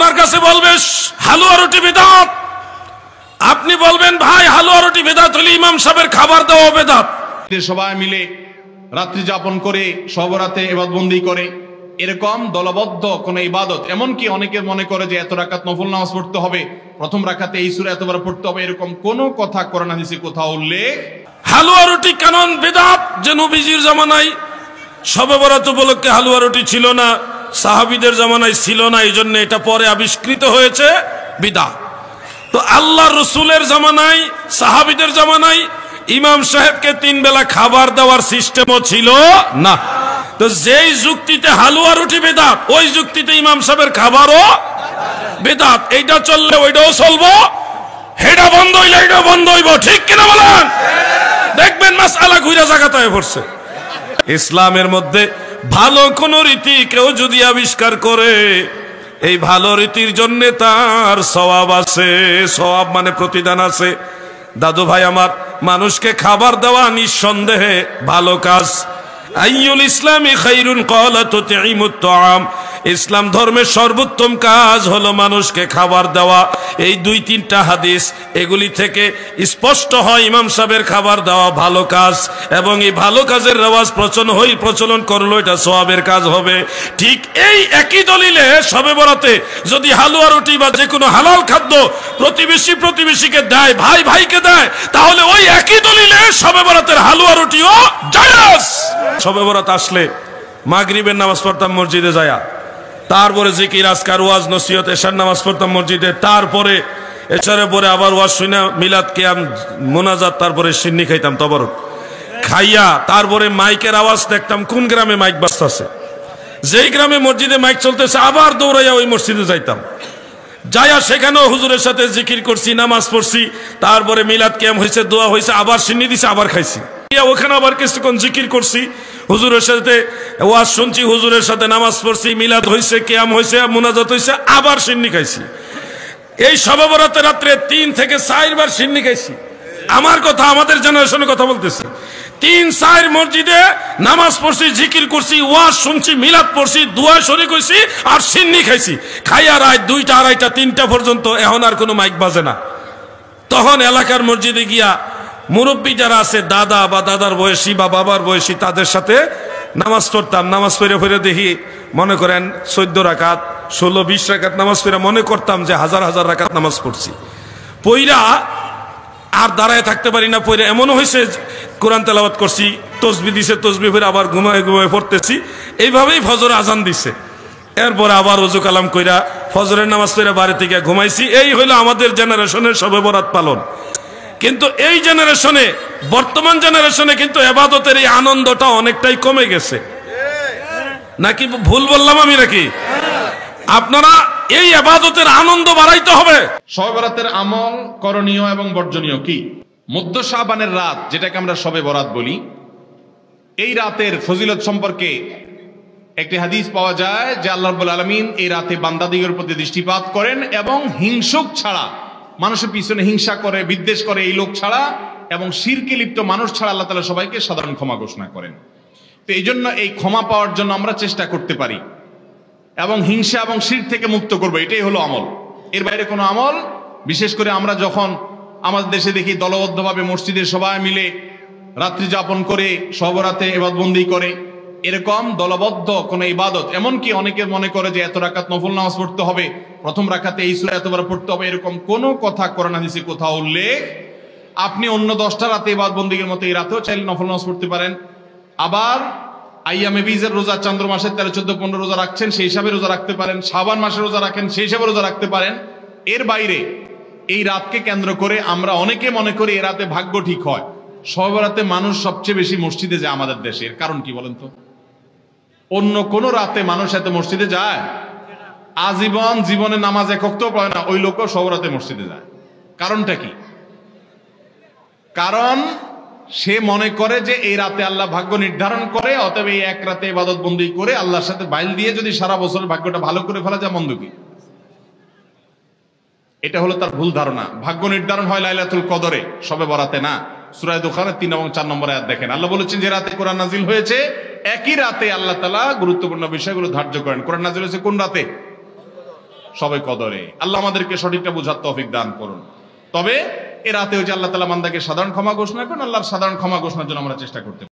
আপনার কাছে বলবে হালুয়া রুটি বিদআত, আপনি বলবেন ভাই হালুয়া রুটি বিদআত হলে ইমাম সাহেবের খাবার দেওয়া বিদআত। সবাই মিলে রাত্রি যাপন করে সবরাতে ইবাদতবন্দি করে, এরকম দলবদ্ধ কোন ইবাদত, এমনকি অনেকে মনে করে যে এত রাকাত নফল নামাজ পড়তে হবে, প্রথম রাকাতে এই সূরা এতবার পড়তে হবে, এরকম কোন কথা কোরআন হাদিসে কোথাও উল্লেখ। হালুয়া রুটি কেন বিদআত? যে নবীজির জামানায় শবে বরাত উপলক্ষে হালুয়া রুটি ছিল না, সাহাবীদের জামানায় ছিল না, এই জন্য এটা পরে আবিষ্কৃত হয়েছে বিদআত। তো আল্লাহ রসুলের জামানায়, সাহাবীদের জামানায় ইমাম সাহেবকে 3 বেলা খাবার দেওয়ার সিস্টেমও ছিল না। তো যেই যুক্তিতে হালুয়া রুটি বিদআত, ওই যুক্তিতে ইমাম সাহেবের খাবারও বিদআত। এইটা চললে ওইটাও চলবো, হেডা বন্ধ হইলে এটাও বন্ধ হইব, ঠিক কিনা বলেন? দেখবেন মাসআলা ঘুরে জায়গাতে হয়ে পড়ছে। ইসলামের মধ্যে ভালো কোন রীতি কেউ যদি আবিষ্কার করে, এই ভালো রীতির জন্য তার সওয়াব আছে, সওয়াব মানে প্রতিদান আছে। দাদু ভাই আমার, মানুষকে খাবার দেওয়া নিঃসন্দেহে ভালো কাজ। আইয়ুল ইসলামি খাইরুন ক্বালা তুতঈমুত তাআম, ইসলাম ধর্মের সর্বোত্তম কাজ হলো মানুষকে খাবার দেওয়া। এই 2-3টা হাদিস, এগুলি থেকে স্পষ্ট হয় ইমাম সাহেবের খাবার দেওয়া ভালো কাজ, এবং এই ভালো কাজের রেওয়াজ প্রচলন করলো এটা সওয়াবের কাজ হবে। ঠিক এই একই দলিলে শবে বরাতে যদি হালুয়া রুটি বা যে কোনো হালাল খাদ্য প্রতিবেশীকে দেয়, ভাই ভাইকে দেয়, তাহলে ওই একই দলিলে শবে বরাতের হালুয়া রুটিও জায়েজ। শবে বরাত আসলে মাগরিবের নামাজ পড়তাম মসজিদে যায়া, তারপরে জিকির আজকার ওয়াজ নসিহত, এশার নামাজ পড়তাম মসজিদে, তারপরে এশারের পরে আবার ওয়াজ শুনা, মিলাদ কিয়াম মুনাজাত, তারপরে সিন্নি খাইতাম তবরক খাইয়া, তারপরে মাইকের আওয়াজ দেখতাম কোন গ্রামে মাইক বাজতেছে, যেই গ্রামে মসজিদে মাইক চলতেছে আবার দৌড়াইয়া ওই মসজিদে যাইতাম, যাইয়া সেখানেও হুজুরের সাথে জিকির করছি, নামাজ পড়ছি, তারপরে মিলাদ কিয়াম হয়েছে, দোয়া হয়েছে, আবার সিন্নি দিছে, আবার খাইছি, ওখানে আবার কিছুক্ষণ জিকির করছি, হুজুরের সাথে ওয়াজ শুনছি, হুজুরের সাথে নামাজ পড়ছি, মিলাদ হয়েছে, কিয়াম হয়েছে, মুনাজাত হয়েছে, আবার সিন্নি খাইছি। এই শবে বরাতে রাত্রে 3 থেকে 4 বার সিন্নি খাইছি। আমার কথা, আমাদের জেনারেশনের কথা বলতেছি। 3-4 মসজিদে নামাজ পড়ছি, জিকির করছি, ওয়াজ শুনছি, মিলাদ পড়ছি, দোয়া শরীক হইছি, আর সিন্নি খাইছি। খাইয়া রাত 2টা, 2:30, 3টা পর্যন্ত। এখন আর কোনো মাইক বাজে না। তখন এলাকার মসজিদে গিয়া মুরব্বী যারা আছে, দাদা বা দাদার বয়সী বা বাবার বয়সী, তাদের সাথে নামাজ পড়তাম। নামাজ পড়ে দেখি মনে করেন 14 রাকাত, 16-20 রাকাত নামাজ পড়ে মনে করতাম যে হাজার হাজার রাকাত নামাজ পড়ছি। পইরা আর দাঁড়ায় থাকতে পারি না, পইরা এমনও হয়েছে কোরআন তেলাওয়াত করছি, তসবিহ দিছে, তসবিহ পড়ে আবার ঘুমায় পড়তেছি। এইভাবেই ফজর আজান দিছে, এরপরে আবার ওযু কালাম কইরা ফজরের নামাজ পড়ে বাড়ি থেকে ঘুমাইছি। এই হইলো আমাদের জেনারেশনের শবে বরাত পালন। কিন্তু এই জেনারেশনে, বর্তমান জেনারেশনে কিন্তু ইবাদতের এই আনন্দটা অনেকটাই কমে গেছে। নাকি ভুল বললাম আমি নাকি? আপনারা এই ইবাদতের আনন্দ বাড়াইতে হবে। শবে বরাতের আমল করণীয় এবং বর্জনীয় কি? মধ্য শাবানের রাত, যেটাকে আমরা শবে বরাত বলি, এই রাতের ফজিলত সম্পর্কে একটি হাদিস পাওয়া যায় যে আল্লাহ রাব্বুল আলামিন এই রাতে বান্দাদিগের প্রতি দৃষ্টিপাত করেন, এবং হিংসুক ছাড়া, মানুষের পিছনে হিংসা করে, বিদ্বেষ করে এই লোক ছাড়া, এবং শিরকে লিপ্ত মানুষ ছাড়া আল্লাহ তাআলা সবাইকে সাধারণ ক্ষমা ঘোষণা করেন। তো এই জন্য এই ক্ষমা পাওয়ার জন্য আমরা চেষ্টা করতে পারি, এবং হিংসা এবং শিরক থেকে মুক্ত করবো, এটাই হলো আমল। এর বাইরে কোনো আমল, বিশেষ করে আমরা যখন আমাদের দেশে দেখি দলবদ্ধভাবে মসজিদে সবাই মিলে রাত্রি যাপন করে সবরাতে ইবাদতবন্দি করে, এরকম দলবদ্ধ কোন ইবাদত, এমনকি অনেকে মনে করে যে এত রাকাত নফল নামাজ পড়তে হবে, প্রথম রাকাতে এই সূরা এতবার পড়তে হবে, এরকম কোন কথা কোরআন হাদিসে কোথাও উল্লেখ। আপনি অন্য 10টা রাতে ইবাদতবন্দির মতো এই রাতেও চাইলে নফল নামাজ পড়তে পারেন। আবার আইয়ামে বীজের রোজা, চন্দ্র মাসের 13, 14, 15 রোজা রাখছেন, সেই হিসাবে রোজা রাখতে পারেন। শাবান মাসে রোজা রাখেন, সেই হিসাবে রোজা রাখতে পারেন। এর বাইরে এই রাতকে কেন্দ্র করে আমরা অনেকে মনে করি এ রাতে ভাগ্য ঠিক হয়। শবে বরাতে মানুষ সবচেয়ে বেশি মসজিদে যায় আমাদের দেশে। এর কারণ কি বলেন তো? অন্য কোন রাতে মানুষ এত মসজিদে যায়? আজীবন জীবনে নামাজ এক ওয়াক্তও পড়ে না, ওই লোকও শবে বরাতে মসজিদে যায়। কারণটা কি? কারণ সে মনে করে যে এই রাতে আল্লাহ ভাগ্য নির্ধারণ করে, অতএব এই এক রাতে ইবাদত বন্দি করে আল্লাহর সাথে বাইল দিয়ে যদি সারা বছর ভাগ্যটা ভালো করে ফেলা যায়, মন্দ কি? এটা হলো তার ভুল ধারণা। ভাগ্য নির্ধারণ হয় লাইলাতুল কদরে, শবে বরাতে না। সূরা দুখানের 3 এবং 4 নম্বর আয়াত দেখেন, আল্লাহ বলেছেন যে রাতে কোরআন নাজিল হয়েছে, একই রাতে আল্লাহ তাআলা গুরুত্বপূর্ণ বিষয়গুলো ধার্য করেন। কোরআন নাজিল হয়েছে কোন রাতে? সবে কদরে। আল্লাহ আমাদেরকে সঠিকটা বুঝার তৌফিক দান করুন। তবে এ রাতে ওই যে আল্লাহ তাআলা বান্দাকে সাধারণ ক্ষমা ঘোষণা করেন, আল্লাহর সাধারণ ক্ষমা ঘোষণার জন্য আমরা চেষ্টা করতে